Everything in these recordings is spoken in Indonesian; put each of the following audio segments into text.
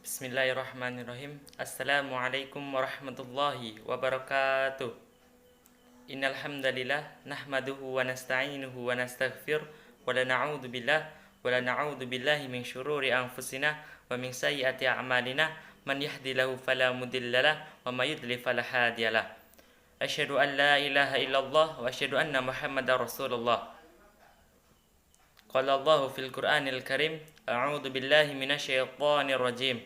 Bismillahirrahmanirrahim. Assalamualaikum warahmatullahi wabarakatuh. Innal hamdalillah nahmaduhu wa nasta'inuhu wa nastaghfir wa la na'udzu billahi min syururi anfusina wa min sayyiati a'malina man yahdihillahu fala mudhillalah wa may yudlil fala hadiyalah. Asyhadu an la ilaha illallah wa asyhadu anna Muhammadar Rasulullah. Qala Allahu fil Qur'anil Karim, a'udzu billahi minasyaitonir rajim.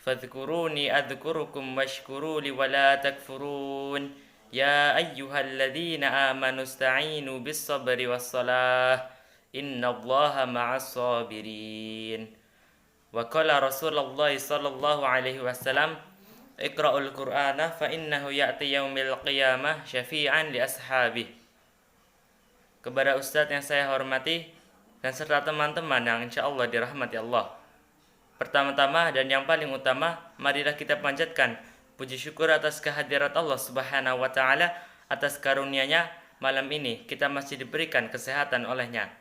Fadhkuruni adhkurukum washkuru li wala takfurun. Ya ayyuhalladzina amanu ista'inu bis sabri was salah. Innallaha ma'as sabirin. Wa qala Rasulullah sallallahu alaihi wasallam, Iqra'ul Qur'ana fa innahu ya'ti yaumil qiyamah syafi'an li ashabihi. Kepada Ustadz yang saya hormati dan serta teman-teman yang insyaallah dirahmati Allah. Pertama-tama dan yang paling utama, marilah kita panjatkan puji syukur atas kehadirat Allah Subhanahu wa taala atas karunia-Nya malam ini kita masih diberikan kesehatan oleh-Nya.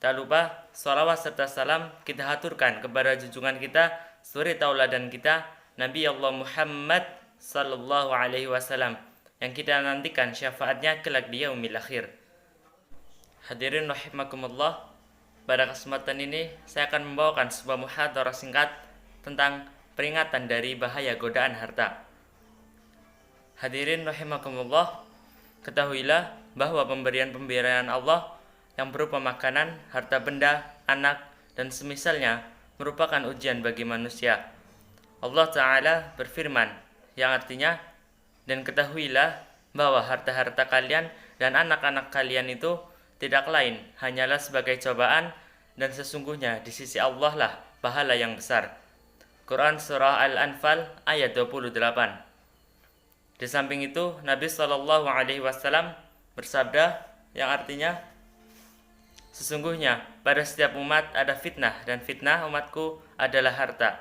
Tak lupa shalawat serta salam kita haturkan kepada junjungan kita, suri tauladan kita, Nabi Allah Muhammad sallallahu alaihi wasallam yang kita nantikan syafaatnya kelak di yaumil akhir. Hadirin rahimakumullah, pada kesempatan ini saya akan membawakan sebuah muhadharah singkat tentang peringatan dari bahaya godaan harta. Hadirin rahimakumullah, ketahuilah bahwa pemberian-pemberian Allah yang berupa makanan, harta benda, anak, dan semisalnya merupakan ujian bagi manusia. Allah Ta'ala berfirman yang artinya, dan ketahuilah bahwa harta-harta kalian dan anak-anak kalian itu tidak lain hanyalah sebagai cobaan, dan sesungguhnya di sisi Allah lah pahala yang besar. Quran Surah Al-Anfal ayat 28. Di samping itu Nabi Shallallahu Alaihi Wasallam bersabda yang artinya, sesungguhnya pada setiap umat ada fitnah, dan fitnah umatku adalah harta.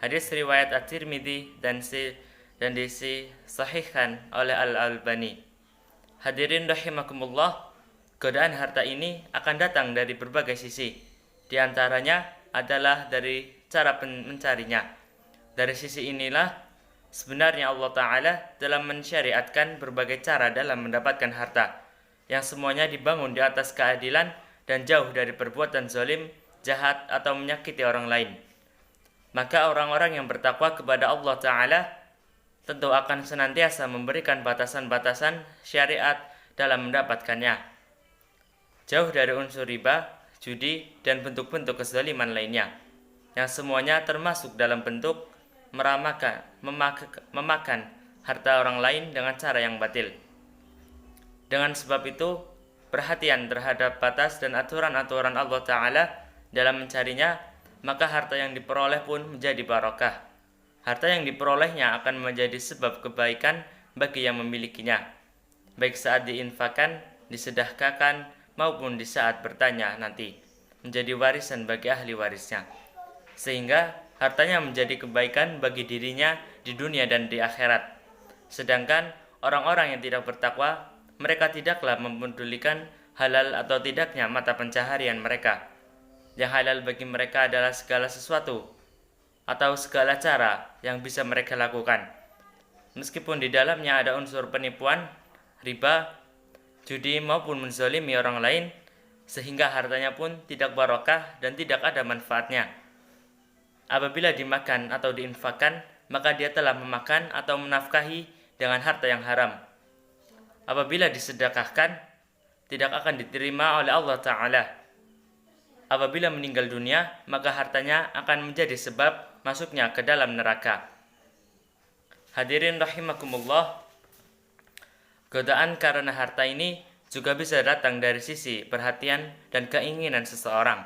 Hadis riwayat At-Tirmidzi dan disahihkan oleh Al-Albani. Hadirin rahimakumullah, godaan harta ini akan datang dari berbagai sisi. Di antaranya adalah dari cara mencarinya. Dari sisi inilah sebenarnya Allah Ta'ala dalam mensyariatkan berbagai cara dalam mendapatkan harta, yang semuanya dibangun di atas keadilan dan jauh dari perbuatan zalim, jahat, atau menyakiti orang lain. Maka orang-orang yang bertakwa kepada Allah Ta'ala tentu akan senantiasa memberikan batasan-batasan syariat dalam mendapatkannya, jauh dari unsur riba, judi, dan bentuk-bentuk kezaliman lainnya, yang semuanya termasuk dalam bentuk memakan harta orang lain dengan cara yang batil. Dengan sebab itu, perhatian terhadap batas dan aturan-aturan Allah Ta'ala dalam mencarinya, maka harta yang diperoleh pun menjadi barokah. Harta yang diperolehnya akan menjadi sebab kebaikan bagi yang memilikinya, baik saat diinfakkan, disedekahkan, maupun di saat bertanya nanti, menjadi warisan bagi ahli warisnya, sehingga hartanya menjadi kebaikan bagi dirinya di dunia dan di akhirat. Sedangkan orang-orang yang tidak bertakwa, mereka tidaklah mempedulikan halal atau tidaknya mata pencaharian mereka. Yang halal bagi mereka adalah segala sesuatu atau segala cara yang bisa mereka lakukan, meskipun di dalamnya ada unsur penipuan, riba, judi, maupun menzalimi orang lain, sehingga hartanya pun tidak barokah dan tidak ada manfaatnya. Apabila dimakan atau diinfakkan, maka dia telah memakan atau menafkahi dengan harta yang haram. Apabila disedekahkan, tidak akan diterima oleh Allah Ta'ala. Apabila meninggal dunia, maka hartanya akan menjadi sebab masuknya ke dalam neraka. Hadirin rahimakumullah, godaan karena harta ini juga bisa datang dari sisi perhatian dan keinginan seseorang.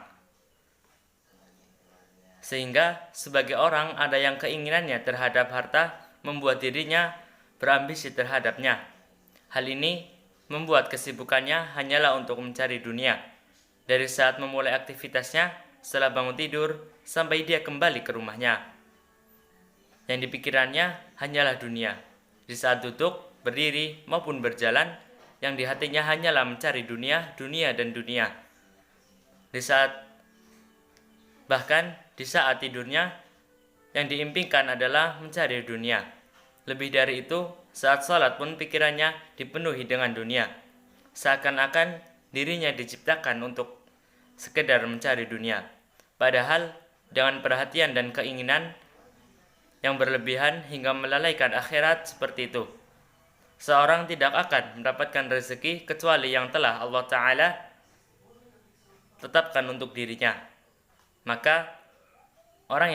Sehingga sebagai orang ada yang keinginannya terhadap harta membuat dirinya berambisi terhadapnya. Hal ini membuat kesibukannya hanyalah untuk mencari dunia. Dari saat memulai aktivitasnya, setelah bangun tidur, sampai dia kembali ke rumahnya, yang dipikirannya hanyalah dunia. Di saat duduk, berdiri, maupun berjalan, yang di hatinya hanyalah mencari dunia, dunia, dan dunia. Bahkan di saat tidurnya, yang diimpikan adalah mencari dunia. Lebih dari itu, saat sholat pun pikirannya dipenuhi dengan dunia. Seakan-akan dirinya diciptakan untuk sekedar mencari dunia. Padahal dengan perhatian dan keinginan yang berlebihan hingga melalaikan akhirat seperti itu, seorang tidak akan mendapatkan rezeki kecuali yang telah Allah Ta'ala tetapkan untuk dirinya. Maka orang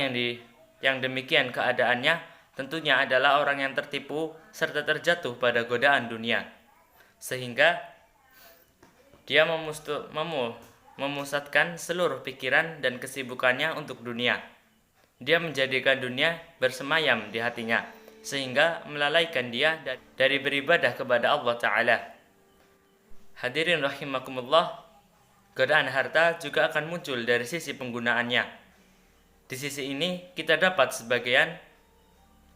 yang demikian keadaannya tentunya adalah orang yang tertipu serta terjatuh pada godaan dunia, sehingga dia memusatkan seluruh pikiran dan kesibukannya untuk dunia. Dia menjadikan dunia bersemayam di hatinya, sehingga melalaikan dia dari beribadah kepada Allah Ta'ala. Hadirin rahimakumullah, godaan harta juga akan muncul dari sisi penggunaannya. Di sisi ini kita dapat sebagian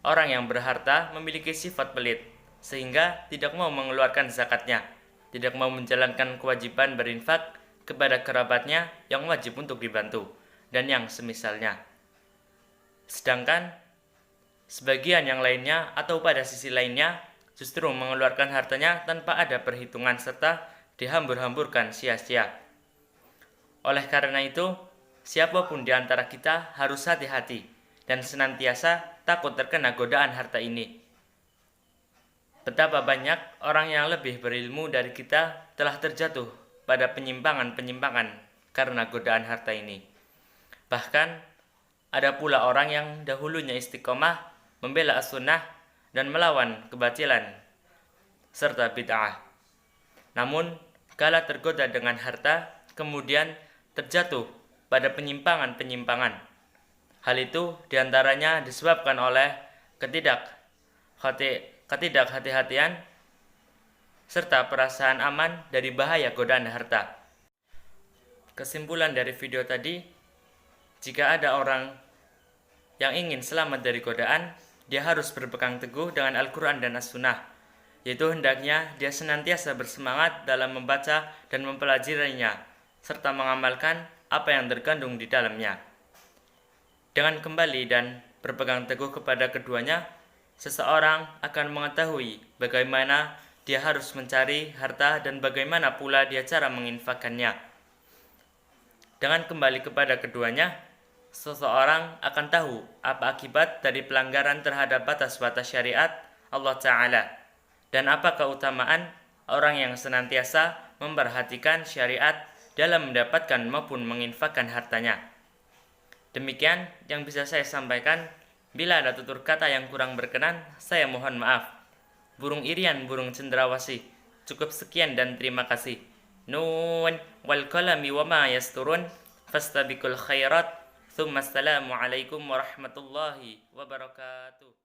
orang yang berharta memiliki sifat pelit, sehingga tidak mau mengeluarkan zakatnya, tidak mau menjalankan kewajiban berinfak kepada kerabatnya yang wajib untuk dibantu, dan yang semisalnya. Sedangkan sebagian yang lainnya atau pada sisi lainnya justru mengeluarkan hartanya tanpa ada perhitungan serta dihambur-hamburkan sia-sia. Oleh karena itu, siapapun di antara kita harus hati-hati dan senantiasa takut terkena godaan harta ini. Betapa banyak orang yang lebih berilmu dari kita telah terjatuh pada penyimpangan-penyimpangan karena godaan harta ini. Bahkan ada pula orang yang dahulunya istiqomah membela as-sunnah dan melawan kebatilan serta bid'ah. Namun, kala tergoda dengan harta, kemudian terjatuh pada penyimpangan-penyimpangan. Hal itu diantaranya disebabkan oleh ketidakhati-hatian serta perasaan aman dari bahaya godaan harta. Kesimpulan dari video tadi, jika ada orang yang ingin selamat dari godaan, dia harus berpegang teguh dengan Al-Quran dan As-Sunnah, yaitu hendaknya dia senantiasa bersemangat dalam membaca dan mempelajarinya, serta mengamalkan apa yang terkandung di dalamnya. Dengan kembali dan berpegang teguh kepada keduanya, seseorang akan mengetahui bagaimana dia harus mencari harta dan bagaimana pula dia cara menginfakkannya. Dengan kembali kepada keduanya, seseorang akan tahu apa akibat dari pelanggaran terhadap batas-batas syariat Allah Ta'ala dan apa keutamaan orang yang senantiasa memperhatikan syariat dalam mendapatkan maupun menginfakkan hartanya. Demikian yang bisa saya sampaikan. Bila ada tutur kata yang kurang berkenan, saya mohon maaf. Burung irian, burung cendrawasih. Cukup sekian dan terima kasih. Nun wal qalami wa ma yasturun fastabiqul khairat. Assalamualaikum warahmatullahi wabarakatuh.